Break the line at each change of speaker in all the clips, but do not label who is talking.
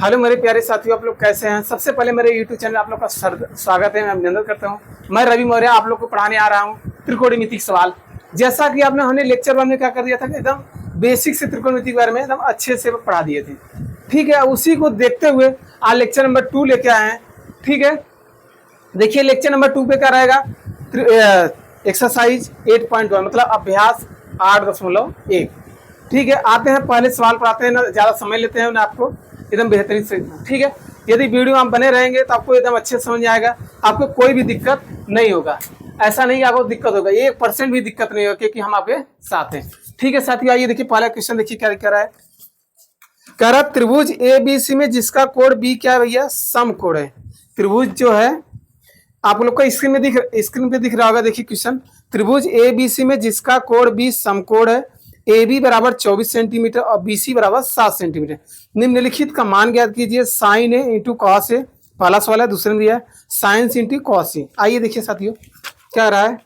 Hello मेरे प्यारे साथियों, आप लोग कैसे हैं। सबसे पहले मेरे यूट्यूब चैनल आप लोग का स्वागत है, मैं अभिनंदन करता हूं। मैं रवि मौर्य आप लोग को पढ़ाने आ रहा हूं त्रिकोणमितिक सवाल। जैसा कि आपने हमने लेक्चर 1 में क्या कर दिया था कि एकदम बेसिक से त्रिकोणमिति के बारे में एकदम अच्छे से पढ़ा दिए थे। ठीक है, उसी को देखते हुए आज लेक्चर नंबर 2 लेके आए हैं। ठीक है, देखिए लेक्चर नंबर 2 पे क्या रहेगा, एक्सरसाइज 8.1 मतलब अभ्यास 8.1। ठीक है, आते हैं पहले सवाल पढ़ाते हैं, ना ज़्यादा समय लेते हैं ना आपको एकदम बेहतरीन से। ठीक है, यदि वीडियो आप बने रहेंगे तो आपको एकदम अच्छे से समझ में आएगा, आपको कोई भी दिक्कत नहीं होगा। ऐसा नहीं आपको दिक्कत होगा, 1% भी दिक्कत नहीं होगा, क्योंकि हम आपके साथ हैं। ठीक है साथियों, आइए देखिए पहला क्वेश्चन, देखिए क्या कह रहा है। कह रहा त्रिभुज ए बी सी में जिसका कोण बी क्या है भैया, समकोण है। त्रिभुज जो है आप लोग को स्क्रीन पे दिख रहा होगा। देखिए क्वेश्चन, त्रिभुज ए बी सी में जिसका कोण बी समकोण है, ए बी बराबर 24 सेंटीमीटर और बी सी बराबर 7 सेंटीमीटर। निम्नलिखित का मान ज्ञात कीजिए। Sign A into cos A पहला सवाल है, दूसरे में दिया है साइंस इंटू कॉस ए। आइए देखिए साथियों क्या रहा है।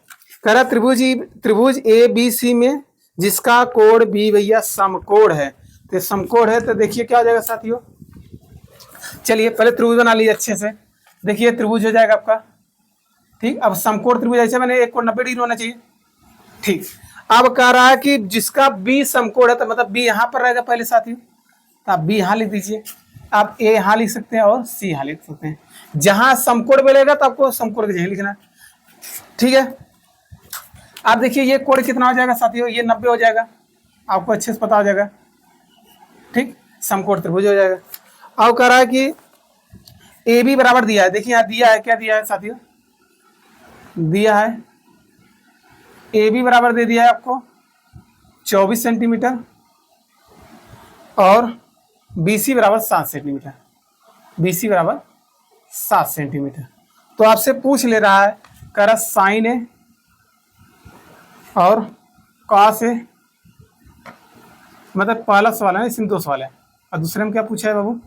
कह रहा त्रिभुज ए बी सी में जिसका कोण बी भैया समकोण है, तो समकोण है तो देखिए क्या हो जाएगा साथियों। चलिए पहले त्रिभुज बना लीजिए अच्छे से। देखिए त्रिभुज हो जाएगा आपका। ठीक, अब समकोण त्रिभुज ऐसे मैंने एक कोण 90 डिग्री होना चाहिए। ठीक, अब कह रहा है कि जिसका बी समकोण है, तो मतलब बी यहाँ पर रहेगा पहले साथियों, तो आप बी यहाँ लिख दीजिए। आप ए यहाँ लिख सकते हैं और सी यहाँ लिख सकते हैं। जहां समकोण मिलेगा तो आपको समकोण के जगह लिखना है। ठीक है, आप देखिए ये कोण कितना हो जाएगा साथियों, ये 90 हो जाएगा, आपको अच्छे से पता हो जाएगा। ठीक, समकोण त्रिभुज हो जाएगा। अब कह रहा है कि ए बी बराबर दिया है। देखिए यहाँ दिया है, क्या दिया है साथियों, दिया है ए बी बराबर दे दिया है आपको 24 सेंटीमीटर और बी सी बराबर 7 सेंटीमीटर। बी सी बराबर 7 सेंटीमीटर। तो आपसे पूछ ले रहा है, कह रहा साइन ए और कॉस ए, मतलब पहला सवाल है, इसमें 2 सवाल है। और दूसरे में क्या पूछा है बाबू,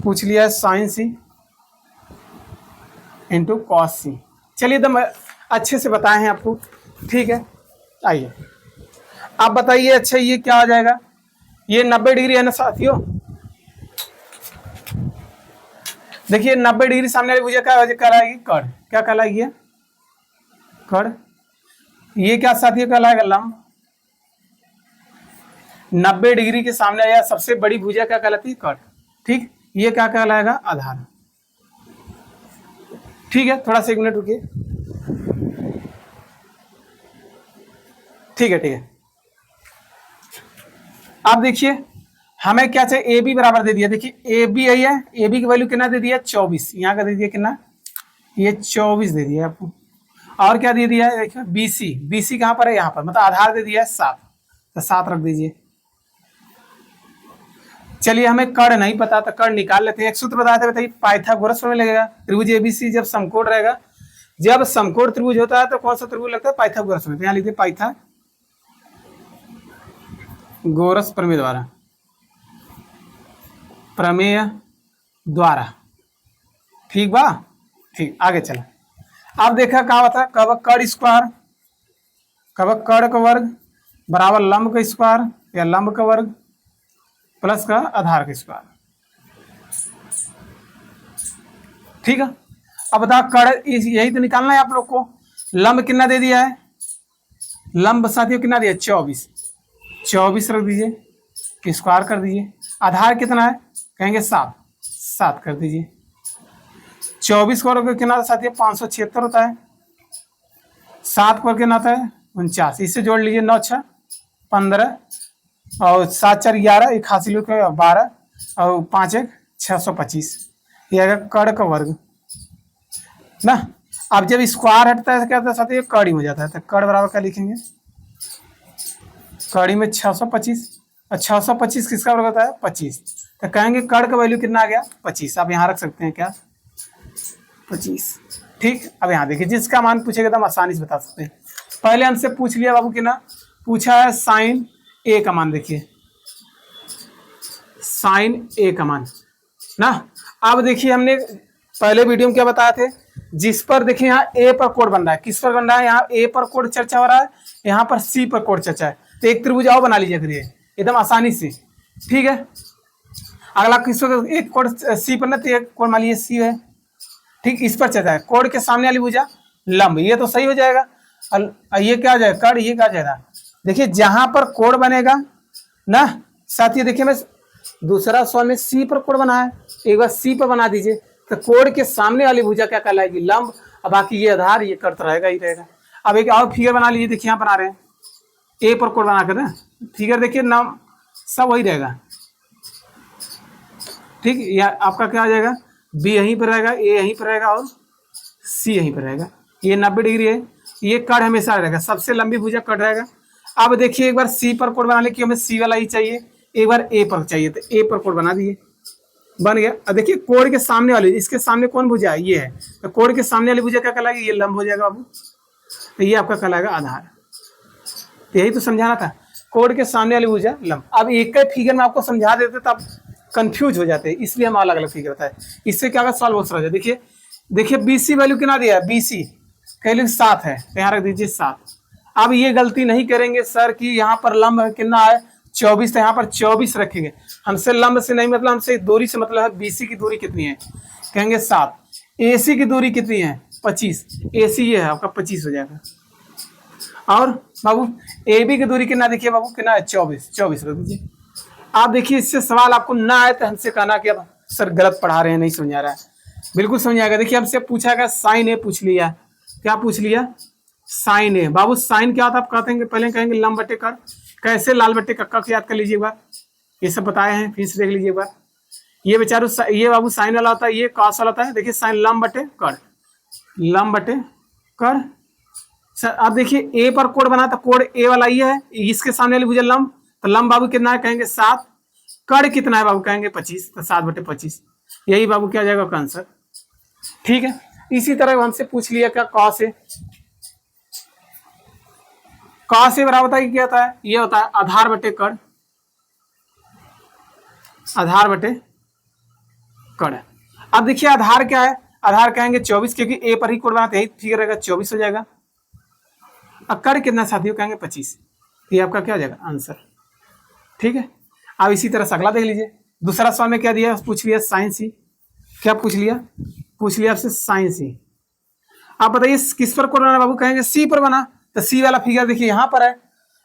पूछ लिया है साइन सी इंटू कॉस सी। चलिए एकदम अच्छे से बताए हैं आपको। ठीक है, आइए आप बताइए। अच्छा ये क्या हो जाएगा, ये 90 डिग्री है ना साथियों। देखिए 90 डिग्री सामने वाली भुजा क्या कहलाएगी, कर्ण। क्या कहलाएगी, कर्ण। ये क्या साथियों कहलाएगा, लंब। 90 डिग्री के सामने या सबसे बड़ी भुजा क्या कहलाती है, कर्ण। ठीक, ये क्या कहलाएगा, आधार। ठीक है, थोड़ा सा 1 मिनट रुकिए। ठीक है, ठीक है। अब देखिए हमें क्या चाहिए, ए बी बराबर दे दिया। देखिए ए बी है, ए बी की वैल्यू कितना दे दिया, 24। यहाँ का दे दिया कितना, ये 24 दे दिया आपको। और क्या दे दिया है, देखिए बी सी। बी सी कहाँ पर है, यहाँ पर, मतलब आधार दे दिया है 7, तो 7 रख दीजिए। चलिए हमें कर्ण नहीं पता तो कर्ण निकाल लेते हैं। एक सूत्र बताते बताइए, पाइथागोरस में लगेगा। त्रिभुज एबीसी जब समकोण रहेगा, जब समकोण त्रिभुज होता है तो कौन सा त्रिभुज लगता है, पाइथागोरस में। तो यहाँ लिखिए पाइथागोरस प्रमेय द्वारा, प्रमेय द्वारा। ठीक बा, ठीक, आगे चला। अब देखा क्या होता है, कब कर्ण स्क्वायर, कब कर्ण का वर्ग बराबर लंब का स्क्वायर या लंब का वर्ग प्लस का आधार का स्क्वायर। ठीक है, अब बताओ कर्ण, यही तो निकालना है आप लोग को। लंब कितना दे दिया है, लंब साथियों कितना दिया, 24। 24 रख दीजिए, स्क्वायर कर दीजिए। आधार कितना है, कहेंगे 7, 7 कर दीजिए। 24 को कितना साथियों, 576 होता है। 7 को कितना होता है, 49। इससे जोड़ लीजिए, 9 6 15 और 7 4 11, 81 12 और 5 1 625। ये कर्ण का वर्ग ना। अब जब स्क्वायर हटता है क्या होता है साथियों, कर्ण हो जाता है। तो कर्ण बराबर क्या लिखेंगे, कड़ी में 625 और 625 किसका वर्ग होता है, 25। तो कहेंगे कर्ण का वैल्यू कितना आ गया, 25। आप यहाँ रख सकते हैं क्या, 25। ठीक, अब यहाँ देखिए जिसका मान पूछेगा तो हम आसानी से बता सकते हैं। पहले हमसे पूछ लिया बाबू कि ना, पूछा है साइन ए का मान। देखिए साइन ए का मान ना। अब देखिए हमने पहले वीडियो में क्या बताया थे, जिस पर देखिए यहाँ ए पर कोण बन रहा है, किस पर बन रहा है, यहाँ ए पर कोण चर्चा हो रहा है, यहाँ पर सी पर कोण चर्चा है। तो एक त्रिभुज आओ बना लीजिए करिए एकदम आसानी से। ठीक है, अगला किसको एक कोड सी पर ना, तो एक कोड मान लीजिए सी है, ठीक, इस पर चलता है कोड के सामने वाली भुजा लंब, ये तो सही हो जाएगा। ये क्या हो जाएगा कड़, ये क्या हो जाएगा। देखिए जहां पर कोड बनेगा ना साथियों, देखिए मैं दूसरा सवाल में सी पर कोड बना है, एक बार सी पर बना दीजिए, तो कोड के सामने वाली भुजा क्या कहलाएगी लंब, और बाकी ये आधार ये कर्त रहेगा ही रहेगा। अब एक और फिगर बना लीजिए, देखिए यहाँ बना रहे हैं ए पर कोड बना कर ना, फिगर देखिए नाम सब वही रहेगा, ठीक, या आपका क्या आ जाएगा बी यहीं पर रहेगा, ए यहीं पर रहेगा और सी यहीं पर रहेगा। ये 90 डिग्री है, ये कट हमेशा रहेगा, सबसे लंबी भुजा कट रहेगा। अब देखिए एक बार सी पर कोड बनाने की हमें सी वाला ही चाहिए, एक बार ए पर चाहिए, तो ए पर कोड बना दिए, बन गया। अब देखिए कोड के सामने वाली, इसके सामने कौन भुजा है ये है, तो कोड के सामने वाली भुजा क्या कहलाएगी, ये लंब हो जाएगा बाबू, तो ये आपका कहलाएगा आधार। यही तो समझाना था, कोड के सामने वाली भुजा लंब। अब एक ही फिगर में आपको समझा देते तो आप कंफ्यूज हो जाते हैं, इसलिए हम अलग अलग फिगर होता है, इससे क्या होगा सवाल बहुत सरल है। देखिए देखिए BC वैल्यू कितना दिया है, BC वैल्यू 7 है, तो यहाँ रख दीजिए 7। अब ये गलती नहीं करेंगे सर कि यहाँ पर लंब कितना है 24, तो यहाँ पर 24 रखेंगे, हमसे लंब से नहीं मतलब, हमसे दूरी से मतलब है। BC की दूरी कितनी है, कहेंगे 7। AC की दूरी कितनी है 25, AC ये है आपका 25 हो जाएगा। और बाबू AB की दूरी कितना, देखिए बाबू कितना है 24 रख दीजिए। आप देखिए इससे सवाल आपको ना आए तो हमसे कहना कि अब सर गलत पढ़ा रहे हैं, नहीं समझा रहा है, बिल्कुल समझ आएगा। देखिए हमसे पूछा गया साइन ए पूछ लिया, क्या पूछ लिया साइन ए। बाबू साइन क्या होता है आप कहते हैं, पहले कहेंगे लंब बटे कड़, कैसे लाल बटे कक्का को याद कर लीजिए एक बार, ये सब बताए हैं, फिर से देख लीजिए एक बार। ये बेचारू ये बाबू साइन वाला होता है, ये कॉस वाला होता है। देखिए साइन लंब बटे कड़, लंब बटे कड़। सर अब देखिए ए पर कोड बना तो कोड ए वाला ये है, इसके सामने वाली भुजा लंब, तो लंब बाबू कितना है कहेंगे 7, कड़ कितना है बाबू कहेंगे 25, तो 7 बटे 25, यही बाबू क्या जाएगा आपका आंसर, ठीक है। इसी तरह हमसे पूछ लिया क्या कॉस ए, कॉस ए बराबर होता है क्या होता है, ये होता है आधार बटे कड़, आधार बटे कड़। अब देखिए आधार क्या है, आधार कहेंगे 24, क्योंकि ए पर ही कोड बनाते हैं, फिगर रहेगा 24 हो जाएगा। अब कड़ कितना साथियों कहेंगे 25, ये आपका क्या हो जाएगा आंसर, ठीक है। अब इसी तरह से अगला देख लीजिए, दूसरा सवाल में क्या दिया, पूछ लिया साइन सी, क्या पूछ लिया आपसे साइन सी। आप बताइए किस पर कोड बना बाबू, कहेंगे सी पर बना, तो सी वाला फिगर देखिए यहाँ पर है,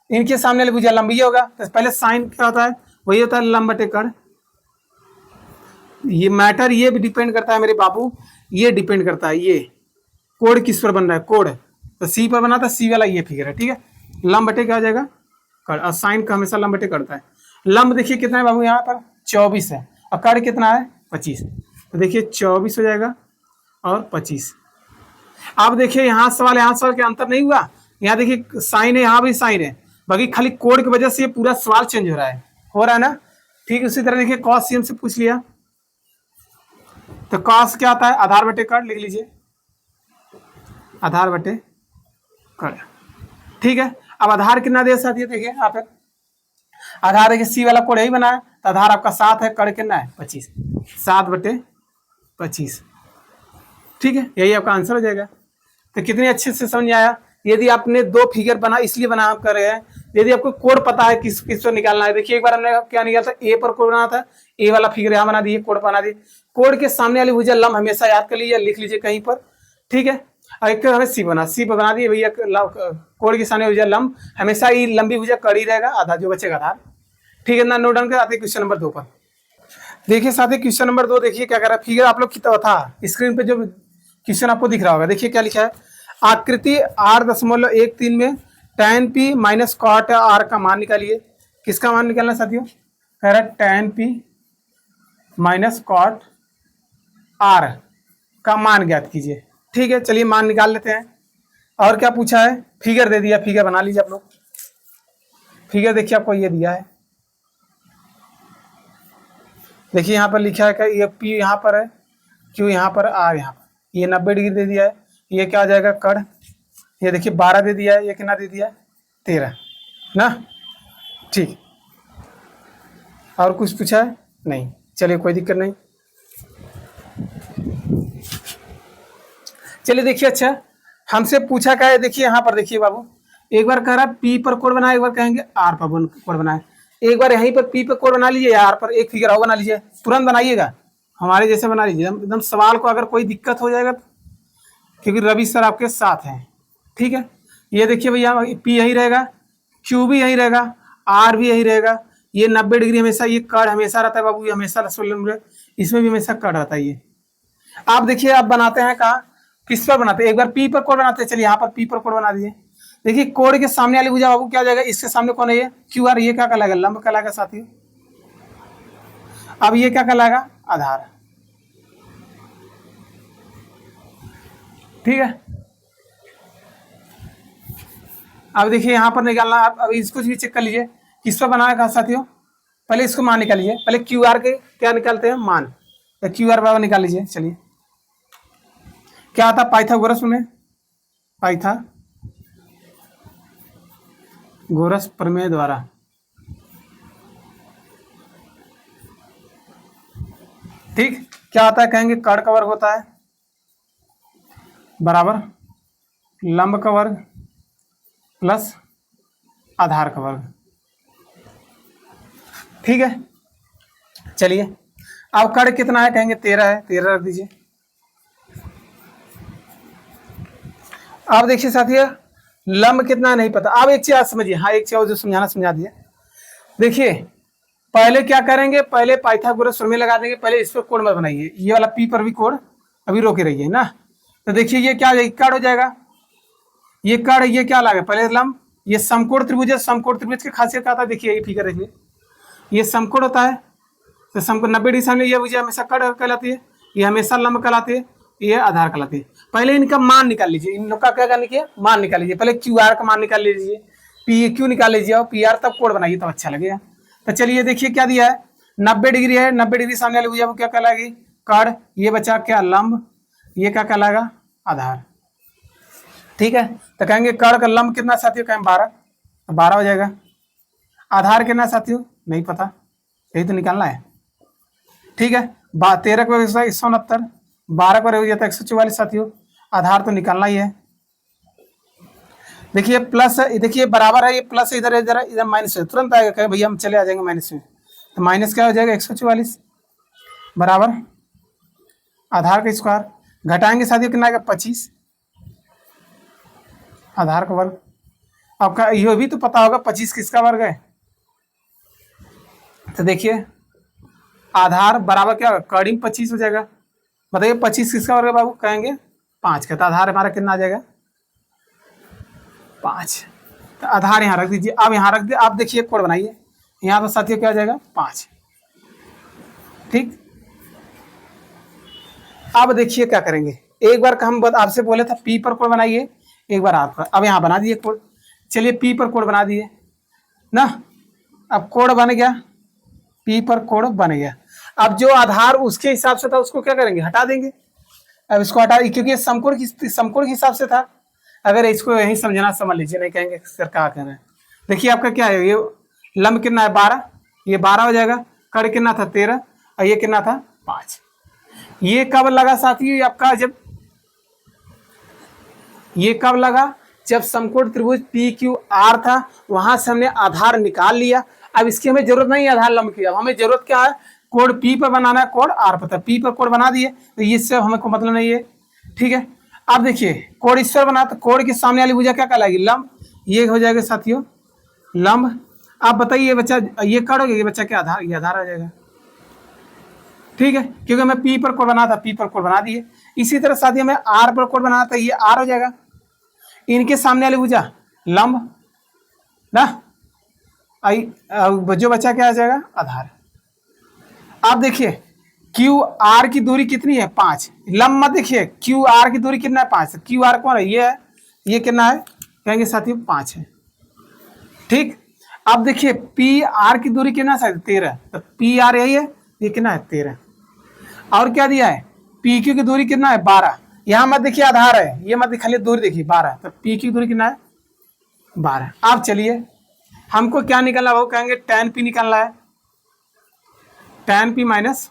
इनके सामने वाली भुजा लंबी होगा, तो पहले साइन क्या होता है वही होता है लंब बटे कड़। ये मैटर ये भी डिपेंड करता है मेरे बाबू, ये डिपेंड करता है ये कोड किस पर बन रहा है, कोड तो सी पर बना था, सी वाला ये फिगर है, ठीक है। लंब बटे क्या हो जाएगा कड़, और साइन का हमेशा लंब बटे करता है। लंब देखिए कितना है बाबू यहाँ पर 24 है, और कड़ कितना है 25, तो देखिए 24 हो जाएगा और 25। अब देखिए यहाँ सवाल के अंतर नहीं हुआ, यहाँ देखिए साइन है, यहाँ भी साइन है, बाकी खाली कोड की वजह से ये पूरा सवाल चेंज हो रहा है ना, ठीक। उसी तरह देखिए कॉस सी से पूछ लिया, तो कॉस क्या आता है आधार बटे कड़, लिख लीजिए आधार बटे कड़, ठीक है। अब आधार कितना दे साथ देखिए यहाँ पर आधार देखिए सी वाला कोड यही बना है, तो आधार आपका 7 है, कड़ कितना है 25, 7 बटे 25, ठीक है, यही आपका आंसर हो जाएगा। तो कितने अच्छे से समझ आया। यदि आपने 2 फिगर बना इसलिए बना कर रहे हैं, यदि आपको कोड पता है किस पर निकालना है, देखिए एक बार हमने क्या निकाला था, ए पर कोड बनाना था, ए वाला फिगर यहाँ बना दिए, कोड बना दिए, कोड के सामने वाली भुजा लंब हमेशा याद कर लीजिए, लिख लीजिए कहीं पर, ठीक है। और एक हमें सी पर बना दिए भैया, कोड के सामने भुजा लंब हमेशा ही लंबी भुजा कड़ी रहेगा, आधा जो बचेगा आधार, ठीक है ना। नोट डाउन कर आते क्वेश्चन नंबर 2 पर। देखिए साथी क्वेश्चन नंबर 2 देखिए क्या कर रहा है, फिगर आप लोग की था स्क्रीन पे जो क्वेश्चन आपको दिख रहा होगा, देखिए क्या लिखा है, आकृति 8.13 में tan p minus cot r का मान निकालिए। किसका मान निकालना साथियों, कह रहा है tan p minus cot r का मान ज्ञात कीजिए, ठीक है। चलिए मान निकाल लेते हैं। और क्या पूछा है, फिगर दे दिया, फिगर बना लीजिए आप लोग। फिगर देखिए आपको ये दिया है, देखिए यहाँ पर लिखा है कि ये P यहाँ पर है, Q यहाँ पर, R यहाँ पर, ये 90 डिग्री दे दिया है, ये क्या आ जाएगा कड़, ये देखिए 12 दे दिया है, ये कितना दे दिया है 13 ना, ठीक। और कुछ पूछा है नहीं, चलिए कोई दिक्कत नहीं। चलिए देखिए अच्छा हमसे पूछा क्या है, देखिए यहाँ पर देखिए बाबू, एक बार कह रहा है P पर कोड बनाए, एक बार कहेंगे R पर कोड बनाए। एक बार यहीं पर पी पर कोड बना लीजिए, यहाँ पर एक फिगर और बना लीजिए, तुरंत बनाइएगा, हमारे जैसे बना लीजिए एकदम। सवाल को अगर कोई दिक्कत हो जाएगा, क्योंकि रवि सर आपके साथ हैं, ठीक है। ये देखिए भैया, पी यही रहेगा, क्यू भी यही रहेगा, आर भी यही रहेगा। ये 90 डिग्री हमेशा, ये कड़ हमेशा रहता है बाबू, ये हमेशा इसमें भी हमेशा कड़ रहता है। ये आप देखिए, आप बनाते हैं कहाँ, किस पर बनाते हैं, एक बार पी पर कोड बनाते हैं। चलिए यहाँ पर पी पर कोड बना दीजिए। देखिए कोड के सामने वाली भुजा बाबू क्या हो जाएगा, इसके सामने कौन है, ये क्यू आर, ये क्या कहलाएगा, लंब कहलाएगा साथियों। अब ये क्या कहलाएगा, आधार, ठीक है। अब देखिए यहाँ पर निकालना, आप अब इसको भी चेक कर लीजिए, किस पर बनाया कहा साथियों। पहले इसको मान निकालिए, पहले क्यू आर के क्या निकालते हैं, मान, तो क्यू आर बराबर निकाल लीजिए। चलिए क्या आता, पाइथागोरस में, पाइथागोरस प्रमेय द्वारा, ठीक। क्या आता है, कहेंगे कड़ का वर्ग होता है बराबर लंब का वर्ग प्लस आधार का वर्ग, ठीक है। चलिए अब कड़ कितना है, कहेंगे 13 है, 13 रख दीजिए। अब देखिए साथियों, लंब कितना नहीं पता। अब एक चीज आप समझिए, हाँ एक चीज जो समझाना समझा दिया। देखिए पहले क्या करेंगे, पहले पाइथागोरस प्रमेय लगा देंगे, पहले इस पर कोड मत बनाइए, ये वाला पी पर भी कोड अभी रोके रहिए ना। तो देखिए ये क्या कड़ हो जाएगा, ये कड़, ये क्या लगा, पहले लंब, ये समकोण त्रिभुज है, समकोण त्रिभुज की खासियत क्या होता है, देखिए ये फिगर देखिए, ये समकोण होता है, तो समकोण 90 डिग्री सामने, ये भुजा हमेशा कड़ कहलाती है, ये हमेशा लंब कहलाती है, ये आधार कहलाती है। पहले इनका मान निकाल लीजिए, इनका क्या करने की, मान निकाल लीजिए। पहले क्यू आर का मान निकाल लीजिए, पी क्यू निकाल लीजिए और पी आर, तब कोड बनाइए, तब अच्छा लगेगा। तो चलिए देखिए क्या दिया है, 90 डिग्री है, 90 डिग्री सामने वाली भुजा वो क्या कहलाएगी, कड़, ये बचा क्या, लंब, ये क्या कहलाएगा, आधार, ठीक है। तो कहेंगे कड़ का लंब कितना साथियों, कहेंगे 12, तो 12 हो जाएगा। आधार कितना साथियों, नहीं पता, यही तो निकालना है, ठीक है। 13 को 169, 12 को हो जाता है 144 साथियों, आधार तो निकालना ही है। देखिए प्लस, देखिए बराबर है, ये प्लस इधर इधर इधर माइनस है, तुरंत आएगा, कहे भैया हम चले आ जाएंगे माइनस में, तो माइनस क्या हो जाएगा 144 बराबर आधार का स्क्वायर, घटाएंगे साथियों कितना आएगा 25 आधार का वर्ग। आपका ये भी तो पता होगा 25 किसका वर्ग है, तो देखिए आधार बराबर क्या होगा, कड़ी 25 हो जाएगा। बताइए 25 किसका वर्ग है बाबू, कहेंगे 5 का, तो आधार हमारा कितना आ जाएगा 5, तो आधार यहाँ रख दीजिए। अब यहाँ रख दिए, आप देखिए कोड बनाइए, यहाँ पर साथियों क्या आ जाएगा 5, ठीक। अब देखिए क्या करेंगे, एक बार हम आपसे बोले था पी पर कोड बनाइए, एक बार आप, अब यहाँ बना दिए कोड। चलिए पी पर कोड बना दिए ना, अब कोड बन गया, पी पर कोड बन गया। अब जो आधार उसके हिसाब से था उसको क्या करेंगे, हटा देंगे। अब इसको हटा, क्योंकि ये समकोण के हिसाब से था, अगर इसको यही समझना समझ लीजिए, नहीं कहेंगे सर क्या कह रहे हैं। देखिए आपका क्या है, ये लंब कितना है 12, ये 12 हो जाएगा, कड़ कितना था 13 और ये कितना था 5। ये कब लगा साथियों, आपका जब, ये कब लगा, जब समकोण त्रिभुज पी क्यू आर था, वहां से हमने आधार निकाल लिया। अब इसकी हमें जरूरत नहीं है आधार लंब की, अब हमें जरूरत क्या है, कोड पी पर बनाना है, कोड आर पर, पी पर कोड बना दिए, तो इससे हमें को मतलब नहीं है, ठीक है। अब देखिए कोड इस पर बना, तो कोड के सामने वाली भुजा क्या कहलाएगी, लंब, ये हो जाएगा साथियों लंब। आप बताइए बच्चा, ये कड़ हो गया, ये बच्चा क्या आधार, ये आधार आ जाएगा, ठीक है, क्योंकि हमें पी पर कोड बना था, पी पर कोड बना दिए। इसी तरह साथियों हमें आर पर कोड बनाना था, ये आर हो जाएगा, इनके सामने वाली भुजा लंब ना, जो बच्चा क्या आ जाएगा आधार। अब देखिए क्यू आर की दूरी कितनी है 5, लंब मत देखिए, क्यू आर की दूरी कितना है 5, क्यू आर कौन है, ये है, ये कितना है, कहेंगे साथियों 5 है, ठीक। अब देखिए पी आर की दूरी कितना है 13, तो पी आर यही है, ये कितना है 13, और क्या दिया है पी क्यू की दूरी कितना है 12, यहाँ मत देखिए आधार है, ये मत खाली दूरी देखिए 12, तो पी की दूरी कितना है 12। अब चलिए हमको क्या निकालना, वो कहेंगे tan पी निकालना है, tan P minus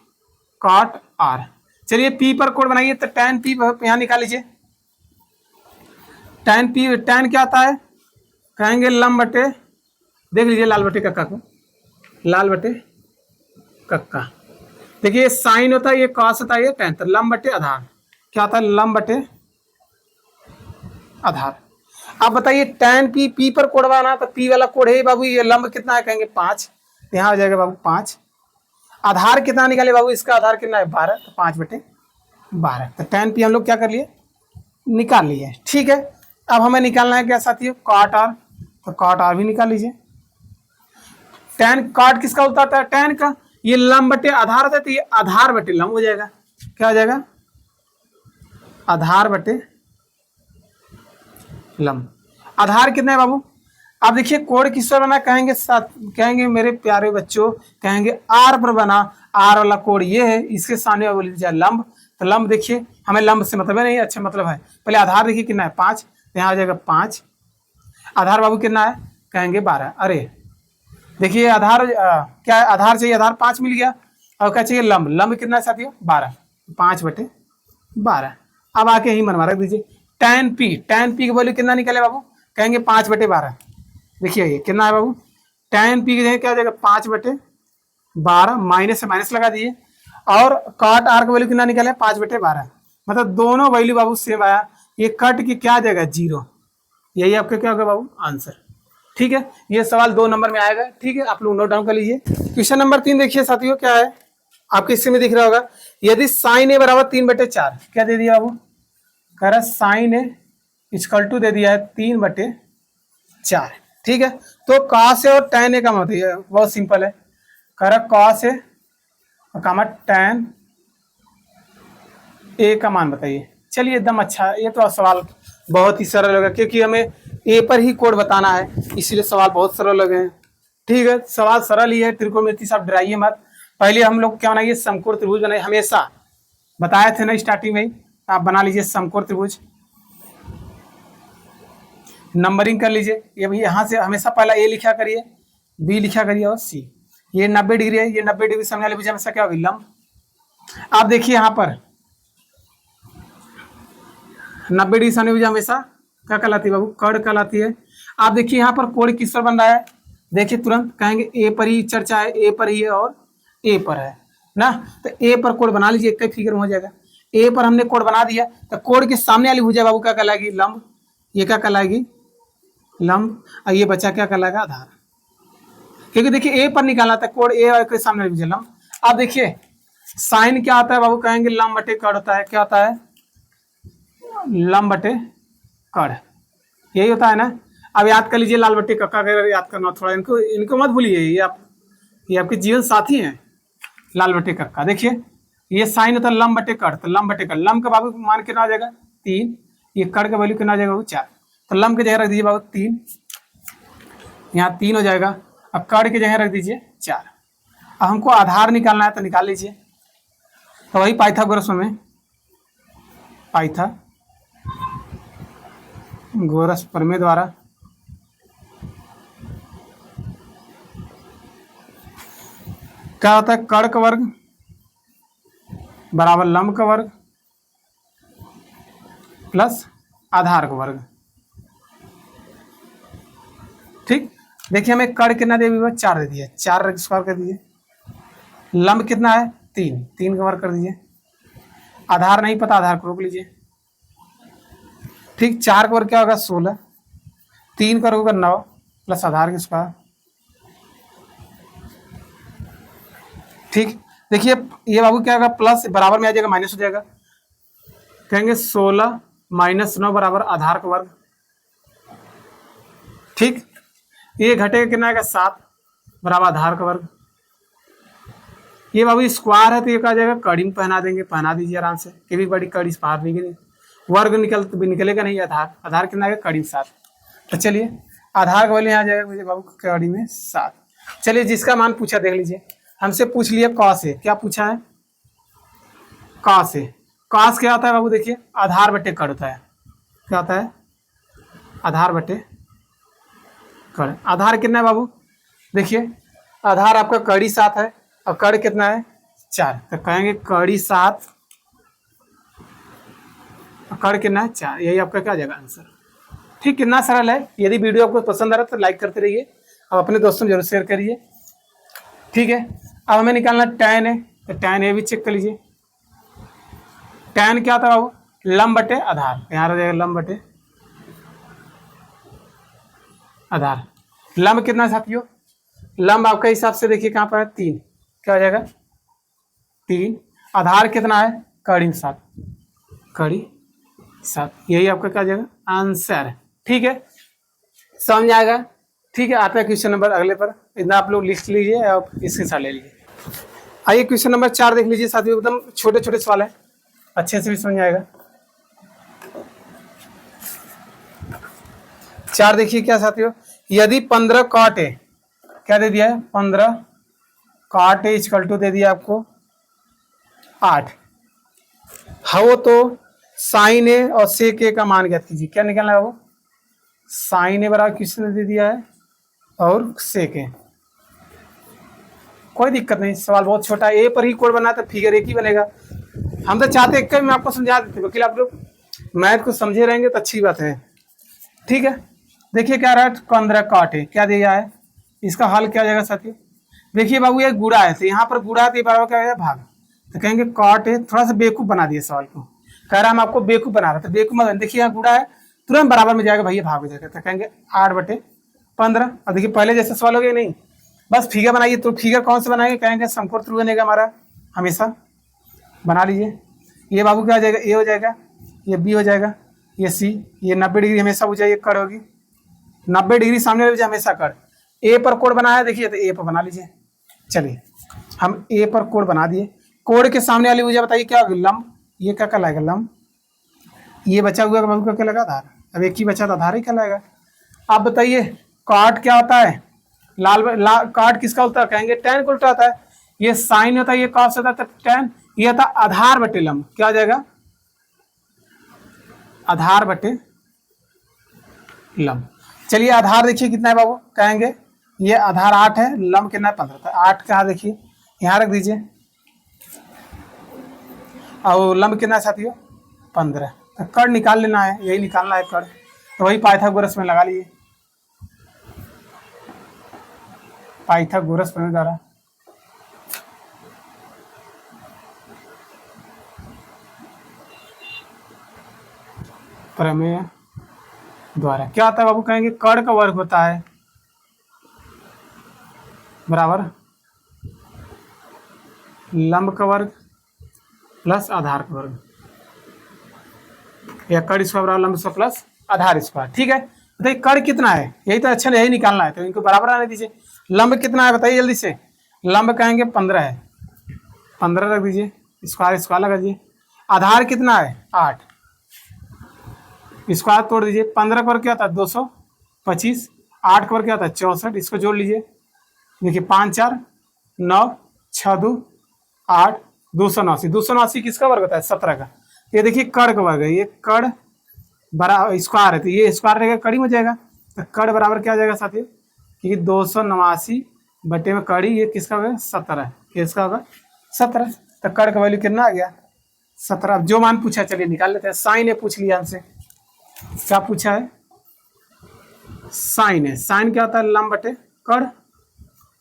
cot R. चलिए पी पर कोड बनाइए, तो tan पी यहाँ निकाल लीजिए, tan पी, tan क्या आता है, कहेंगे लंब बटे, देख लीजिए लाल बटे कक्का को, लाल बटे कक्का। देखिए ये साइन होता है, ये कॉस होता है, ये टेन। तो लंब बटे आधार क्या होता है? लंब बटे आधार। अब बताइए टेन पी, पी पर कोड बनाना, तो पी वाला कोड है बाबू, ये लंब कितना है? कहेंगे 5, यहाँ हो जाएगा बाबू 5। आधार कितना निकाले बाबू? इसका आधार कितना है? 12, तो 5/12। तो टेन पी हम लोग क्या कर लिए? निकाल लिए। ठीक है, अब हमें निकालना है क्या साथियों? Cot R. तो कॉट आर भी निकाल लीजिए। टेन कॉट किसका होता है? टेन का। ये लंब बटे आधार होता है, तो ये आधार बटे लंब हो जाएगा। क्या हो जाएगा? आधार बटे लंब। आधार कितना है बाबू? अब देखिए कोड किस पर बना? कहेंगे कहेंगे मेरे प्यारे बच्चों, कहेंगे आर पर बना। आर वाला कोड ये है, इसके सामने बोल दीजिए लंब। तो लंब देखिए, हमें लंब से मतलब है नहीं, अच्छा मतलब है। पहले आधार देखिए कितना है? 5, तो यहाँ आ जाएगा 5। आधार बाबू कितना है? कहेंगे 12। अरे देखिए आधार क्या है? आधार चाहिए, आधार 5 मिल गया। और क्या चाहिए? लंब। लंब कितना है साथियों? 12। 5/12। अब आके यही मनवा रख दीजिए। टेन पी की वैल्यू कितना निकले बाबू? कहेंगे 5/12। देखिए ये कितना है बाबू? टेन पी की क्या हो जाएगा? 5/12। माइनस से माइनस लगा दिए। और कॉट आर का वैल्यू कितना निकले? 5/12। मतलब दोनों वैल्यू बाबू सेम आया। ये कट की क्या आ जाएगा? 0। यही आपका क्या होगा बाबू? आंसर। ठीक है, ये सवाल 2 नंबर में आएगा। ठीक है, आप लोग नोट डाउन कर लीजिए। क्वेश्चन नंबर 3 देखिए साथियों, क्या है आपके हिस्से में दिख रहा होगा। यदि साइन ए बराबर 3/4, क्या दे दिया बाबू? कह रहा साइन ए इक्वल टू दे दिया है 3/4। ठीक है, तो कॉस ए और tan ए का मतलब बहुत सिंपल है। कह रहा कॉस ए और tan ए का मान बताइए। चलिए एकदम अच्छा, ये तो सवाल बहुत ही सरल होगा, क्योंकि हमें ए पर ही कोड बताना है, इसीलिए सवाल बहुत सरल लगे हैं। ठीक है, सवाल सरल ही है। त्रिकोणमिति से आप डराइए मत। पहले हम लोग क्या बनाइए? समकोण त्रिभुज बनाइए। हमेशा बताए थे ना स्टार्टिंग में, आप बना लीजिए समकोण त्रिभुज। नंबरिंग कर लीजिए। ये भाई यहाँ से हमेशा पहला ए लिखा करिए, बी लिखा करिए और सी। ये 90 डिग्री है, ये 90 डिग्री सामने वाले भुज हमेशा क्या होगी? लंब। आप देखिए यहाँ पर 90 डिग्री सामने भुज हमेशा क्या कहलाती है बाबू? कर्ण कहलाती है। आप देखिए यहाँ पर कोड किस पर बन रहा है? देखिए तुरंत कहेंगे ए पर ही चर्चा है, ए पर ही है और ए पर है ना। तो ए पर कोड बना लीजिए, एक ही फिगर में हो जाएगा। ए पर हमने कोड बना दिया, तो कोड के सामने वाली भुजा बाबू क्या कहलाएगी? लंब। ये क्या कहलाएगी? लंब। और ये बच्चा क्या कहलाएगा? आधार। क्योंकि देखिए ए पर निकालना था कोड, ए के सामने वाली भुजा लंब। अब देखिए साइन क्या आता है बाबू? कहेंगे लंब बटे कर्ण होता है। क्या होता है? लंब बटे कर्ण, यही होता है ना। अब याद कर लीजिए लाल बट्टी कक्का का, याद करना थोड़ा, इनको मत भूलिए। ये आपके जीवन साथी हैं, लाल बट्टी कक्का। देखिए ये साइन होता है लंब बटे कर्ण, तो लंब बटे कर्ण। लंब का बाबू मान कितना आ जाएगा? 3। ये कर्ण का वैल्यू कितना आ जाएगा बाबू? 4। तो लंब की जगह रख दीजिए बाबू 3, यहाँ 3 हो जाएगा। अब कर्ण की जगह रख दीजिए 4। अब हमको आधार निकालना है, तो निकाल लीजिए। तो वही पाइथागोरस में पाइथागोरस प्रमेय द्वारा क्या होता है? कर्ण का वर्ग बराबर लंब का वर्ग प्लस आधार का वर्ग। ठीक, देखिए हमें कर्ण कितना दे दिया? 4 दे दिया। 4 स्क्वायर कर दीजिए। लंब कितना है? 3, 3 का वर्ग कर दीजिए। आधार नहीं पता, आधार को रोक लीजिए। ठीक, 4 का वर्ग क्या होगा? 16। 3 का वर्ग होगा 9 प्लस आधार की स्क्वायर। ठीक, देखिए ये बाबू क्या होगा? प्लस बराबर में आ जाएगा, माइनस हो जाएगा। कहेंगे 16 - 9 बराबर आधार का वर्ग। ठीक, ये घटेगा कितना आएगा? 7 बराबर आधार का वर्ग। ये बाबू स्क्वायर है, तो ये क्या आ जाएगा? कड़ी में पहना देंगे, पहना दीजिए आराम से। कि भी बड़ी कड़ी बाहर निकले, वर्ग निकलेगा नहीं। आधार कितना आएगा? कड़ी में 7। तो चलिए आधार का वैल्यू यहाँ आ जाएगा मुझे बाबू कड़ी में 7। चलिए जिसका मान पूछा देख लीजिए। हमसे पूछ लिया कॉस ए, क्या पूछा है? Cos A. कॉस क्या होता है बाबू? देखिए आधार बटे कर्ण होता है। क्या होता है? आधार बटे कर्ण। आधार कितना है बाबू? देखिए आधार आपका कड़ी 7 है और कर्ण कितना है? 4। तो कहेंगे कड़ी 7 और कर्ण कितना है? 4। यही आपका क्या आ जाएगा? आंसर। ठीक, कितना सरल है। यदि वीडियो आपको पसंद आ रहा है तो लाइक करते रहिए और अपने दोस्तों में जरूर शेयर करिए। ठीक है। अब हमें निकालना tan है, तो tan ए भी चेक कर लीजिए। tan क्या होता है बाबू? लंब बटे आधार, यहाँ रह जाएगा लंब बटे आधार। लंब कितना साथियों? लंब आपके हिसाब से देखिए कहाँ पर है, 3, क्या हो जाएगा 3। आधार कितना है? कड़ी 7, कड़ी 7, यही आपका क्या हो जाएगा आंसर। ठीक है, समझ आएगा। ठीक है, आता है क्वेश्चन नंबर अगले पर, इतना आप लोग लिख लीजिए और इसके साथ ले लीजिए। आइए क्वेश्चन नंबर 4 देख लीजिए साथियों, एकदम छोटे छोटे सवाल है, अच्छे से भी समझ आएगा। 4 देखिए क्या साथियों, यदि 15 cot ए, क्या दे दिया है 15 cot ए इक्वल टू दे दिया आपको 8 हो, तो साइन ए और सेक ए का मान ज्ञात कीजिए। क्या निकालना है वो? साइन ए बराबर किसने दे दिया है और सेक ए। कोई दिक्कत नहीं, सवाल बहुत छोटा है, ए पर ही कोड बना तो फिगर एक ही बनेगा। हम तो चाहते एक में आपको समझा देते, वकील आप लोग मैथ को समझे रहेंगे तो अच्छी बात है। ठीक है, देखिए क्या रहा है 15 cot ए, क्या दिया है, इसका हल क्या हो जाएगा साथियों? देखिए बाबू ये गुड़ा है, तो यहाँ पर गुड़ा है तो ये बराबर क्या हो जाएगा भाग, तो कहेंगे cot ए। थोड़ा सा बेवकूफ बना दिए सवाल को, कह रहा हम आपको बेवकूफ बना रहे, तो बेवकूफ मत, देखिए यहाँ गुड़ा है तुरंत बराबर में जाएगा भैया, भाग हो जाएगा, तो कहेंगे 8/15। अब देखिए पहले जैसे सवाल हो गया नहीं, बस फिगर बनाइए, तो फिगर कौन से बनाएंगे? कहेंगे समकोण त्रिभुज बनेगा हमारा, हमेशा बना लीजिए। ये बाबू क्या हो जाएगा? ए हो जाएगा, ये बी हो जाएगा, ये सी, ये 90 डिग्री हमेशा हो जाएगी, कड़ होगी 90 डिग्री सामने वाली हमेशा कड़। ए पर कोड बनाया देखिए, तो ए पर बना लीजिए। चलिए हम ए पर कोड बना दिए, कोड के सामने वाली भुजा बताइए क्या होगी? लंब। ये क्या कहलाएगा? लंब। ये बचा हुआ बाबू का क्या लगा? आधार। अब एक ही बचा तो आधार ही कहलाएगा। आप बताइए cot क्या होता है? cot किसका होता है? कहेंगे tan को उल्टा होता है। ये साइन होता है, ये cos होता है, तब tan। ये होता है आधार बटे लंब, क्या हो जाएगा? आधार बटे लंब। चलिए आधार देखिए कितना है बाबू, कहेंगे ये आधार 8 है, लंब कितना है 15, तो 8 कहाँ देखिए यहाँ रख दीजिए, और लंब कितना है साथियों 15। तो कड़ निकाल लेना है, यही निकालना है कड़, तो वही पाइथागोरस में लगा लिए, पाइथागोरस प्रमेय द्वारा। प्रमेय द्वारा क्या होता है बाबू? कहेंगे कड़ का वर्ग होता है बराबर लंब का वर्ग प्लस आधार का वर्ग, या कड़ स्क्वायर बराबर लंब स्क्वायर प्लस आधार स्क्वायर। ठीक है, बताइए कड़ कितना है? यही तो अच्छा, यही निकालना है, तो इनको बराबर आने दीजिए। लंब कितना है बताइए जल्दी से? लंब कहेंगे 15 है, 15 रख दीजिए, स्क्वायर स्क्वायर लगा दीजिए। आधार कितना है 8, स्क्वायर तोड़ दीजिए। 15 का वर्ग क्या होता है 225, 8 का वर्ग क्या होता है 64, इसको जोड़ लीजिए। देखिए 5 4 9 6 2 8, 289। 289 किसका वर्ग होता है? 17 का। ये देखिए कड़ का वर्ग है, ये कड़ बरा स्क्वायर है, तो ये स्क्वायर रहेगा कड़ी में जाएगा, तो कड़ बराबर क्या आ जाएगा साथियों? क्योंकि 289 बटे में कड़ी, ये किसका होगा 17, किसका होगा 17, तो कड़ का वैल्यू कितना आ गया 17। अब जो मान पूछा चलिए निकाल लेते हैं। साइन ए पूछ लिया हमसे, क्या पूछा है? साइन है, साइन क्या होता है? लंब बटे कड़।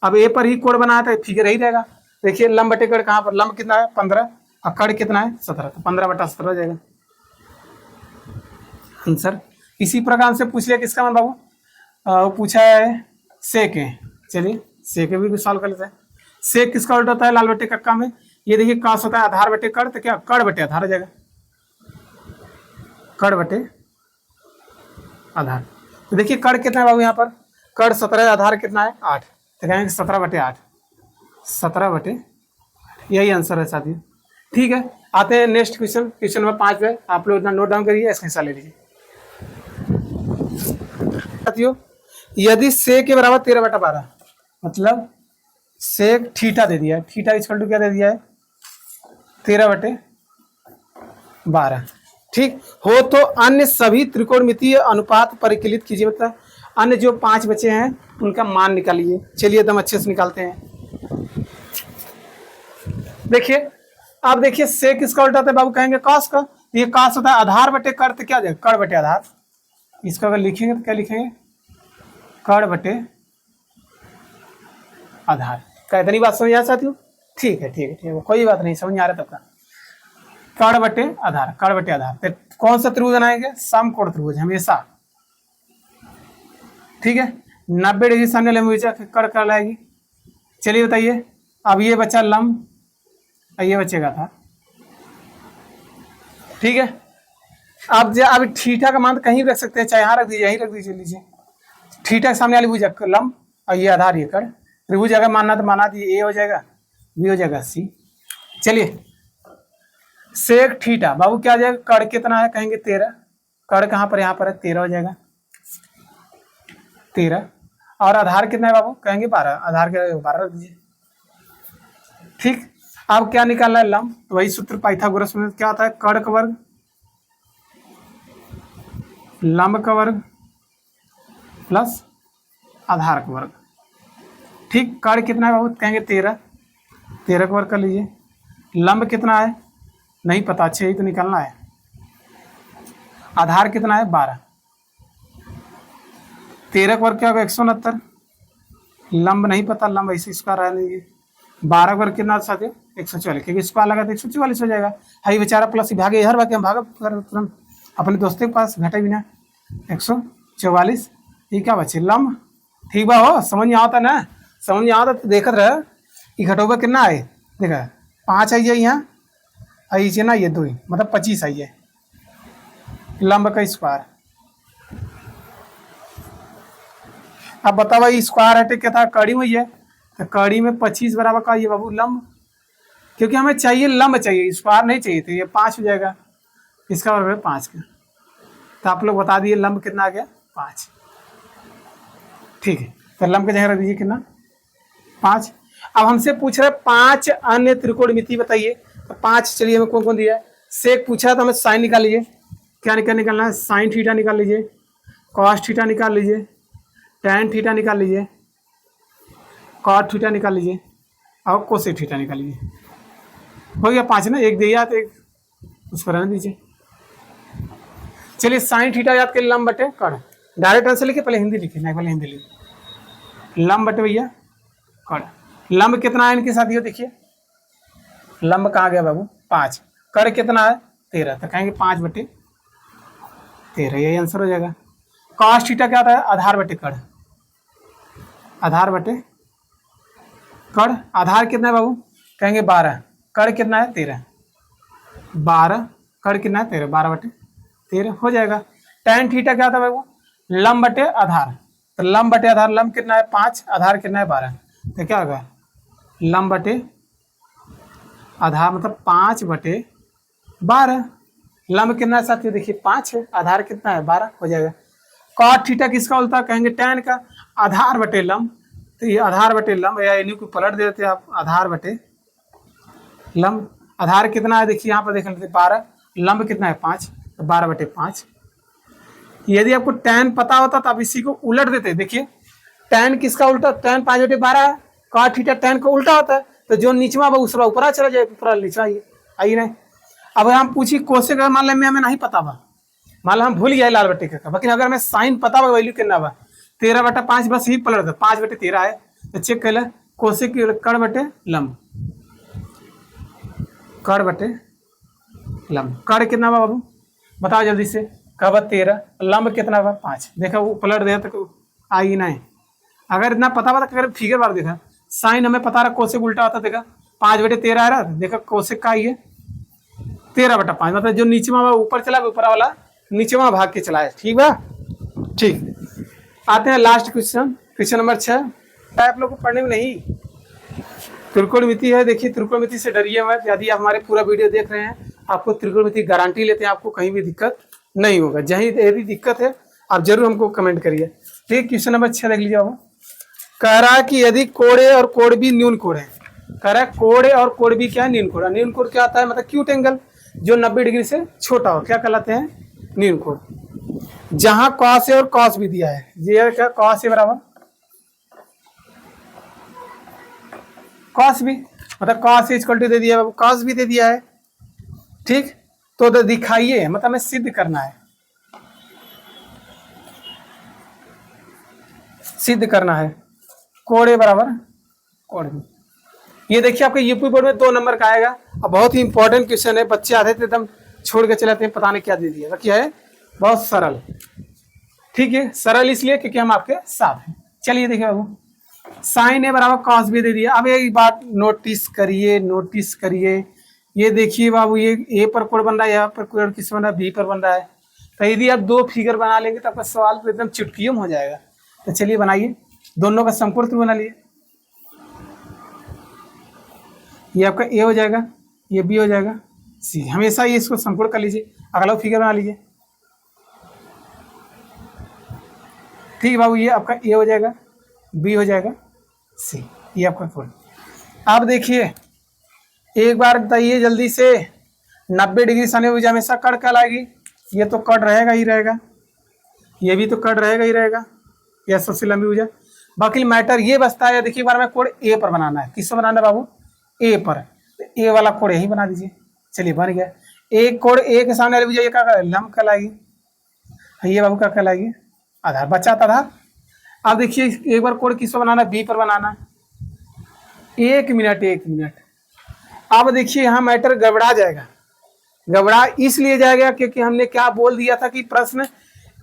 अब ए पर ही कोड बनाया था, फिगर ही रहेगा। देखिए लंब बटे कड़ कहाँ पर? लंब कितना है 15 और कड़ कितना है 17, तो 15/17 हो जाएगा आंसर। इसी प्रकार से पूछ लिया किसका मान बाबू? वो पूछा है सेक है, चलिए सेक भी सॉल्व कर लेते हैं। सेक किसका उल्टा होता है? लाल बटे कक्का में। ये देखिए कास होता है आधार बटे कड़, तो क्या कड़ बटे आधार हो जाएगा, कड़ बटे आधार। तो देखिए कड़ कितना है बाबू यहाँ पर? कड़ 17, आधार कितना है 8, तो कहेंगे 17/8, 17/8, यही आंसर है साथियों। ठीक है, आते हैं नेक्स्ट क्वेश्चन, क्वेश्चन नंबर 5 पे। आप लोग इतना नोट डाउन करिए, इसका हिस्सा ले लीजिए साथियों। यदि से के बराबर 13/12, मतलब सेक थीटा दे दिया है, थीटा इक्वल टू क्या दे दिया है 13/12। ठीक हो, तो अन्य सभी त्रिकोणमितीय अनुपात परिकलित कीजिए, मतलब अन्य जो 5 बचे हैं उनका मान निकालिए। चलिए एकदम अच्छे से निकालते हैं। देखिए आप देखिए सेक किसका उल्टा होता है बाबू? कहेंगे कॉस का। ये कॉस होता है आधार बटे कड़, तो क्या जाएगा कड़ बटे आधार। इसको अगर लिखेंगे तो क्या लिखेंगे? कड़ बटे आधार। क्या इतनी बात समझ आ साथियों? ठीक है ठीक है ठीक है, कोई बात नहीं, समझ आ रहा तब का। कड़ बटे आधार, कड़ बटे आधार, फिर कौन सा त्रिभुज बनाएंगे? समकोण त्रिभुज हमेशा। ठीक है, 90 डिग्री सामने वाले कड़ कर लाएगी। चलिए बताइए, अब ये बचा लंब, ये बचेगा था। ठीक है, अब थीटा का मान कहीं रख सकते हैं, चाहे यहाँ रख दीजिए, यहीं रख दीजिए, लीजिए थीटा के सामने वाली भुजा लंब और ये आधार, ये कड़। त्रिभुज अगर मानना तो माना दिए, ए हो जाएगा, बी हो जाएगा, सी। चलिए सेक थीटा, बाबू क्या आ जाएगा? कड़ कितना है? कहेंगे 13। कड़ कहाँ पर? यहाँ पर है, 13 हो जाएगा, 13। और आधार कितना है बाबू? कहेंगे 12। आधार के 12 रख दीजिए। ठीक, अब क्या निकालना है? लंब। तो वही सूत्र पाइथागोरस में क्या होता है? कड़ का वर्ग लंब का वर्ग प्लस आधार का वर्ग। ठीक, कड़ कितना है बाबू? कहेंगे 13। 13 का वर्ग कर लीजिए। लंब कितना है? नहीं पता, 6 ही तो निकालना है। आधार कितना है? 12। 13 का वर्ग क्या होगा? 169। लंब नहीं पता, लंब ऐसे स्क्वायर आ लीजिए। 12 का वर्ग कितना साथियों? 144, क्योंकि स्क्वायर लगा तो 144 हो जाएगा। हाई बेचारा प्लस ही भागे, हर भागे हम भागा तुरंत अपने दोस्तों के पास, घटे बिना। 144, ये क्या बचे? लंब। ठीक बा हो, समझ में आता ना? समझ में आता तो देखत रह कि घटोबा कितना है। देखा 5 आई है यहाँ, आई ना ये 2 मतलब 25 आई है लंब का स्क्वायर। अब बताओ ये स्क्वायर हटे क्या था? कड़ी में ही है, तो कड़ी में 25 बराबर का ये बाबू लंब, क्योंकि हमें चाहिए लंब चाहिए, स्क्वायर नहीं चाहिए, तो ये 5 हो जाएगा। इसका वर्ग है 5 का। तो आप लोग बता दिए लंब कितना आ गया? 5। ठीक है, तो लंब की जगह रख दीजिए कितना? 5। अब हमसे पूछ रहे 5 अन्य त्रिकोणमिति बताइए। तो 5, चलिए हमें कौन कौन दिया है? सेक पूछा तो हमें साइन निकाल लीजिए। क्या निकालना है? साइन थीटा निकाल लीजिए, कॉस थीटा निकाल लीजिए, टैन थीटा निकाल लीजिए, कॉट थीटा निकाल लीजिए और कोसेक थीटा निकाल लीजिए। हो गया 5 ना, एक दिया तो एक उसको रहने दीजिए। चलिए साइन थीटा याद करिए, लंब बटे कड़। डायरेक्ट आंसर लिखे, पहले हिंदी लिखे, नहीं पहले हिंदी लिखे। लंब बटे भैया कड़। लंब कितना है इनके साथियों? देखिए लंब कहाँ गया बाबू? 5। कड़ कितना है? 13, तो कहेंगे 5 बटे 13, यही आंसर हो जाएगा। कॉस थीटा क्या होता है? आधार बटे कड़। आधार बटे कड़। आधार कितना है बाबू? कहेंगे 12। कड़ कितना है? 13। 12, कड़ कितना है? 13, 12 बटे 13 हो जाएगा। टैन थीटा क्या था बाबू? लंब बटे आधार। तो लंब बटे आधार, लंब कितना है? 5, आधार कितना है? 12, तो क्या होगा? लंब बटे आधार मतलब 5 बटे 12। लंब कितना है साथियों? देखिए 5 है, आधार कितना है? 12 हो जाएगा। कॉट थीटा किसका उल्टा? कहेंगे टैन का। आधार बटे लंब, तो ये आधार बटे लंब, या इन्हीं को पलट देते हैं आप, आधार बटे लंब। आधार कितना है? देखिए यहाँ पर देख लेते 12, लंब कितना है? 5, तो 12 बटे 5। यदि आपको टैन पता होता तो आप इसी को उलट देते। देखिए टैन किसका उल्टा? टैन 5 बटे 12 है, कॉट थीटा टैन का उल्टा होता है, तो जो नीचवा वो उसका ऊपर चला जाए, ऊपर नीचा आइए नहीं। अब हम पूछी कोसेक, अगर मान लें हमें नहीं पता बा, मान लो हम भूल गया लाल बटे का, लेकिन अगर हमें साइन पता बा वैल्यू कितना बा? 13 बटा 5, बस ही पलट दे, 5 बटे 13 है, तो चेक कर ले। कोसेक की कड़ बटे लंब, कड़ बटे लंब। कड़ कितना बा बाबू? बताओ जल्दी से। कब? 13। लंब कितना बा? 5। देखा वो पलट दे तो आई नहीं। अगर इतना पता बा तो फिगर बार देखा, साइन हमें पता रहा, कोसेक उल्टा होता, देखा 5 बटे 13 आ रहा, देखा कोसेक का आई है 13 बटा 5, मतलब जो नीचे में ऊपर चला, ऊपर वाला नीचे में भाग के चला है। ठीक बा? ठीक, आते हैं लास्ट क्वेश्चन, क्वेश्चन नंबर 6। आप लोग को पढ़ने में नहीं, त्रिकोणमिति है। देखिए त्रिकोणमिति से डरिए मत, यदि आप हमारे पूरा वीडियो देख रहे हैं, आपको त्रिकोणमिति गारंटी लेते हैं, आपको कहीं भी दिक्कत नहीं होगा। जहीं यदि दिक्कत है आप जरूर हमको कमेंट करिए। ठीक, क्वेश्चन नंबर 6 देख लीजिए बाबू। कह रहा है कि यदि कोण ए और कोण बी न्यून कोण है। कह रहा है कोण ए और कोण बी क्या है? न्यून कोण। न्यून कोण क्या आता है? मतलब क्यूट एंगल जो 90 डिग्री से छोटा हो, क्या कहलाते हैं? न्यून कोण। जहां कॉस ए और कॉस बी दिया है, ये क्या? कॉस ए बराबर कॉस बी, मतलब कॉस ए इक्वल टू दे दिया है, कॉस बी दे दिया है। ठीक, तो दिखाइए, मतलब हमें सिद्ध करना है, सिद्ध करना है कोण ए बराबर कोण बी। ये देखिए आपके यूपी बोर्ड में 2 नंबर का आएगा और बहुत ही इंपॉर्टेंट क्वेश्चन है। बच्चे आधे एकदम छोड़ के चले जाते हैं, पता नहीं क्या दे दिया। तो क्या है, बहुत सरल। ठीक है, सरल इसलिए क्योंकि हम आपके साथ हैं। चलिए देखिए बाबू, साइन ए बराबर कॉस बी दे दिया। अब एक बात नोटिस करिए, नोटिस करिए, ये देखिए बाबू, ये ए पर कोण बन रहा है, यहाँ पर कोण किस बन रहा है, बी पर बन रहा है। तो यदि आप 2 फिगर बना लेंगे तो आपका सवाल तो एकदम चुटकियों में हो जाएगा। तो चलिए बनाइए, दोनों का समकोण त्रिभुज बना लिए। ये आपका ए हो जाएगा, ये बी हो जाएगा, सी। हमेशा ये इसको समकोण कर लीजिए। अगला फिगर बना लीजिए। ठीक है बाबू, ये आपका ए हो जाएगा, बी हो जाएगा, सी। ये आपका कोण। अब देखिए एक बार बताइए जल्दी से, 90 डिग्री सामने भुजा हमेशा कट कहलाएगी। ये तो कट रहेगा ही रहेगा, ये भी तो कट रहेगा ही रहेगा, यह सबसे लंबी भुजा। बाकी मैटर ये बचता है, देखिए एक बार हमें कोण ए पर बनाना है। किस पर बनाना है बाबू, ए पर। तो ए वाला कोण यही बना दीजिए। चलिए बन गया। एक कोण ए के सामने वाली भुजा ये क्या लंब कहलाएगी, ये बाबू क्या कहलाएगी, आधार। बचा था आधार। अब देखिए एक बार कोण किस पर बनाना है, बी पर बनाना है। 1 मिनट 1 मिनट। अब देखिए यहाँ मैटर गड़बड़ा जाएगा। गड़बड़ा इसलिए जाएगा क्योंकि हमने क्या बोल दिया था कि प्रश्न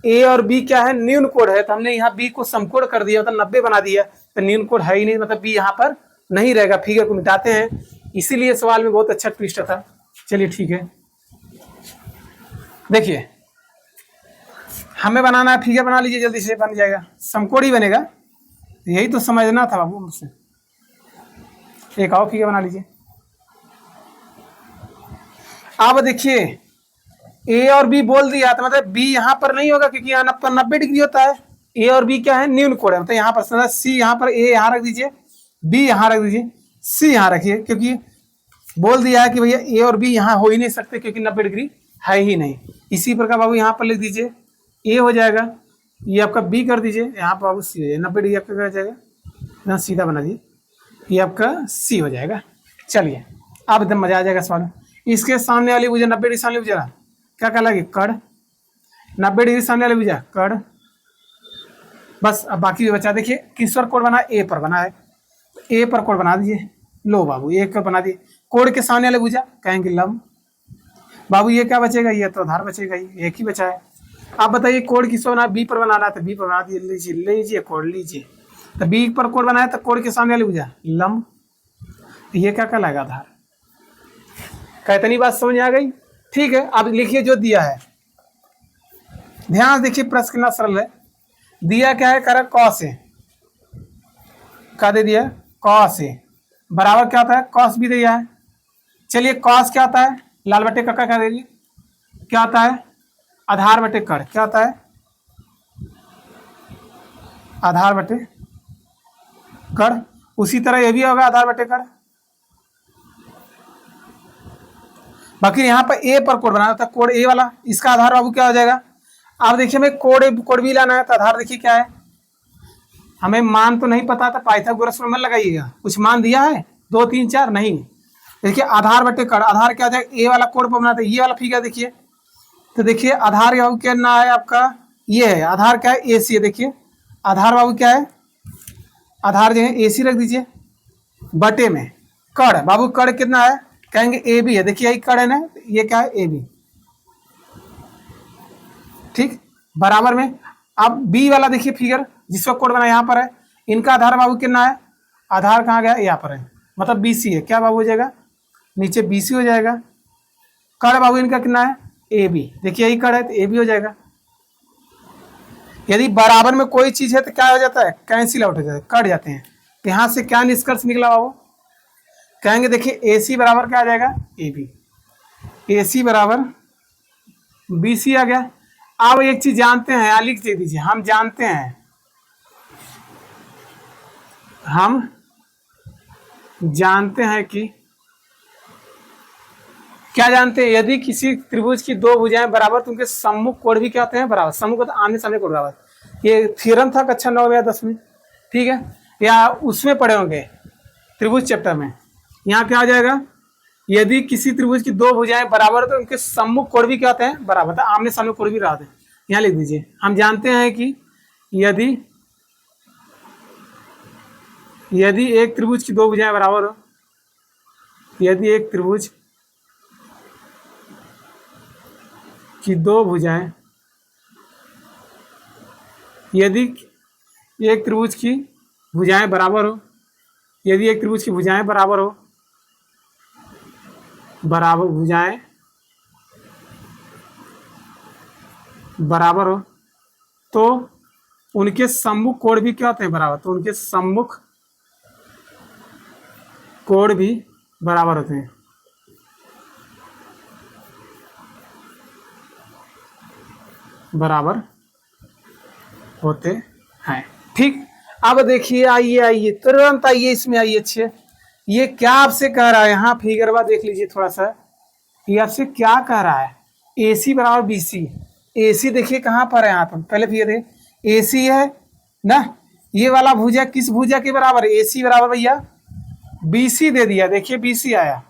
ए और बी क्या है, न्यून कोण है। तो हमने यहाँ बी को समकोण कर दिया, मतलब 90 बना दिया। तो न्यून कोण है ही नहीं, मतलब बी यहाँ पर नहीं रहेगा। फिगर को मिटाते हैं, इसीलिए सवाल में बहुत अच्छा ट्विस्ट था। चलिए ठीक है, देखिए हमें बनाना है, फिगर बना लीजिए जल्दी से, बन जाएगा। समकोण ही बनेगा, यही तो समझना था बाबू मुझसे। एक और फिगर बना लीजिए। अब देखिए ए और बी बोल दिया, तो मतलब बी यहाँ पर नहीं होगा क्योंकि यहाँ पर 90 डिग्री होता है। ए और बी क्या है, न्यून कोण है। मतलब यहाँ पर सी, यहाँ पर ए यहाँ रख दीजिए, बी यहाँ रख दीजिए, सी यहाँ रखिए, क्योंकि बोल दिया है कि भैया ए और बी यहाँ हो ही नहीं सकते क्योंकि 90 डिग्री है ही नहीं। इसी प्रकार बाबू यहाँ पर लिख दीजिए, ए हो जाएगा, ये आपका बी कर दीजिए, यहाँ पर बाबू सी हो जाएगा। 90 डिग्री आपका क्या हो जाएगा, यहाँ सीधा बना दीजिए, ये आपका सी हो जाएगा। चलिए अब एकदम मजा आ जाएगा सवाल। इसके सामने वाली भुजा 90 डिग्री सामने भुजा क्या कहलाएगी, कड़। 90 डिग्री सामने वाली भुजा कड़। बस अब बाकी बचा। देखिए किस पर कोण बना, ए पर बना है, ए पर कोण बना दीजिए। लो बाबू एक बना दिए। कोण के सामने वाले भुजा कहेंगे लंब। बाबू ये क्या बचेगा, ये तो आधार बचेगा, ही एक ही बचा है। आप बताइए कोण किस पर बना, बी पर बनाना है तो बी पर बना दिए। लीजिए लीजिए कोण लीजिए। तो बी पर कोण बनाया तो कोण के सामने वाली भुजा लंब, ये क्या कहलाएगा, आधार। क्या इतनी बात समझ आ गई। ठीक है, अब लिखिए जो दिया है, ध्यान देखिए प्रश्न कितना सरल है। दिया क्या है, करा कॉस ए, क्या दे दिया, कॉस ए बराबर क्या होता है, कॉस भी दिया है। चलिए कॉस क्या होता है, लाल बटे कक्का क्या दे दिए, क्या होता है, आधार बटे कड़। क्या होता है, आधार बटे कड़। उसी तरह ये भी होगा आधार बटे कड़। बाकी यहाँ पर ए पर कोण बनाना था, कोण ए वाला, इसका आधार बाबू क्या हो जाएगा। अब देखिए हमें कोण भी लाना है, तो आधार देखिए क्या है, हमें मान तो नहीं पता था, पाइथागोरस में मत लगाइएगा। कुछ मान दिया है 2 3 4 नहीं। देखिए आधार बटे कड़, आधार क्या हो जाएगा, ए वाला कोण पर बनाता है। ये वाला फिगर देखिए, तो देखिए आधार बाबू क्या ना है आपका, ये है आधार क्या है, ए सी है। देखिए आधार बाबू क्या है, आधार जो है ए सी रख दीजिए, बटे में कड़। बाबू कड़ कितना है, कहेंगे ए बी है। देखिए यही कड़ है ना, ये क्या है, ए बी। ठीक, बराबर में। अब बी वाला देखिए फिगर जिसका कोड बना यहाँ पर है, इनका आधार बाबू कितना है, आधार कहाँ गया, यहाँ पर है, मतलब बी सी है। क्या बाबू हो जाएगा, नीचे बी सी हो जाएगा। कड़ बाबू इनका कितना है, ए बी। देखिए यही कड़ है तो ए बी हो जाएगा। यदि बराबर में कोई चीज है तो क्या हो जाता है, कैंसिल आउट हो जाता है, कट जाते हैं। तो यहाँ से क्या निष्कर्ष निकला बाबू, कहेंगे देखिए ए सी बराबर क्या आ जाएगा, ए बी। ए सी बराबर बी सी आ गया। अब एक चीज जानते हैं, लिख दे दीजिए, हम जानते हैं, हम जानते हैं कि क्या जानते हैं, यदि किसी त्रिभुज की 2 भुजाएं बराबर तो उनके सम्मुख कोण भी क्या होते हैं, बराबर। सम्मुख तो आमने सामने कोण बराबर। ये थ्योरम था कक्षा 9 या 10 में, ठीक है, या उसमें पढ़े होंगे त्रिभुज चैप्टर में। यहाँ क्या आ जाएगा, यदि किसी त्रिभुज की 2 भुजाएं बराबर तो उनके सम्मुख कोण भी क्या होते हैं, बराबर। तो आमने सामने कोण भी रहते हैं। यहाँ लिख दीजिए, हम जानते हैं कि यदि एक त्रिभुज की 2 भुजाएं बराबर हो, यदि एक त्रिभुज की दो भुजाएं, यदि एक त्रिभुज की भुजाएं बराबर हो, यदि एक त्रिभुज की भुजाएं बराबर हो, बराबर भुजाएं बराबर हो, तो उनके सम्मुख कोण भी क्या होते हैं? बराबर। तो उनके सम्मुख कोण भी बराबर होते हैं। बराबर होते हैं। ठीक, अब देखिए, आइए आइए तुरंत आइए इसमें आइए। अच्छे, ये क्या आपसे कह रहा है? यहाँ फिगरवा देख लीजिए थोड़ा सा। ये आपसे क्या कह रहा है? AC बराबर BC। AC देखिए कहाँ पर है? यहाँ पर पहले फिर देखिए AC है ना, ये वाला भुजा किस भुजा के बराबर है? AC बराबर भैया BC दे दिया। देखिए BC आया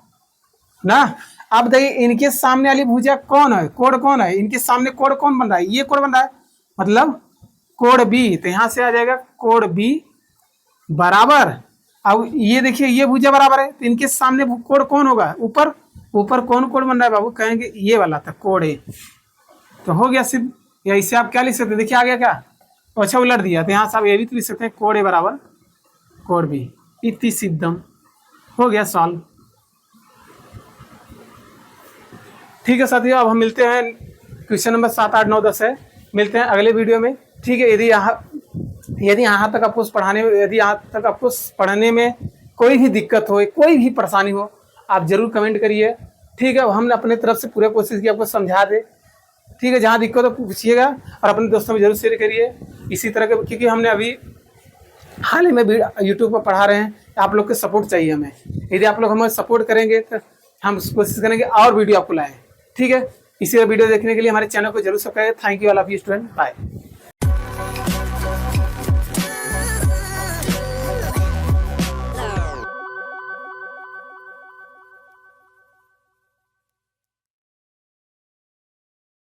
ना। अब देखिए इनके सामने वाली भुजा कौन है? कोण कौन है? इनके सामने कोण कौन बन रहा है? ये कोण बन रहा है, मतलब कोण B। तो यहाँ से आ जाएगा कोण B बराबर। अब ये देखिए ये भुजा बराबर है, तो इनके सामने कोण कौन होगा? ऊपर। ऊपर कौन कोण बन रहा है बाबू? कहेंगे ये वाला था, कोण A। तो हो गया सिद्ध। या इसे आप क्या लिख सकते हैं? देखिए आ गया क्या? अच्छा उलट दिया, तो यहाँ से आप ये भी तो लिख सकते हैं, कोण A बराबर कोण B। इति सिद्धम। हो गया सॉल्व। ठीक है साथियों, अब हम मिलते हैं, क्वेश्चन नंबर 7, 8, 9, 10 है। मिलते हैं अगले वीडियो में। ठीक है, यदि यहाँ तक आपको पढ़ने में कोई भी दिक्कत हो, कोई भी परेशानी हो, आप जरूर कमेंट करिए। ठीक है, हमने अपने तरफ से पूरा कोशिश की आपको समझा दे। ठीक है, जहाँ दिक्कत हो पूछिएगा और अपने दोस्तों में जरूर शेयर करिए। इसी तरह के, क्योंकि हमने अभी हाल ही में भी यूट्यूब पर पढ़ा रहे हैं, आप लोग के सपोर्ट चाहिए हमें। यदि आप लोग हमें सपोर्ट करेंगे तो हम कोशिश करेंगे और वीडियो आपको लाएँ। ठीक है, इसी वीडियो देखने के लिए हमारे चैनल को जरूर subscribe. Thank you all of you student. Bye.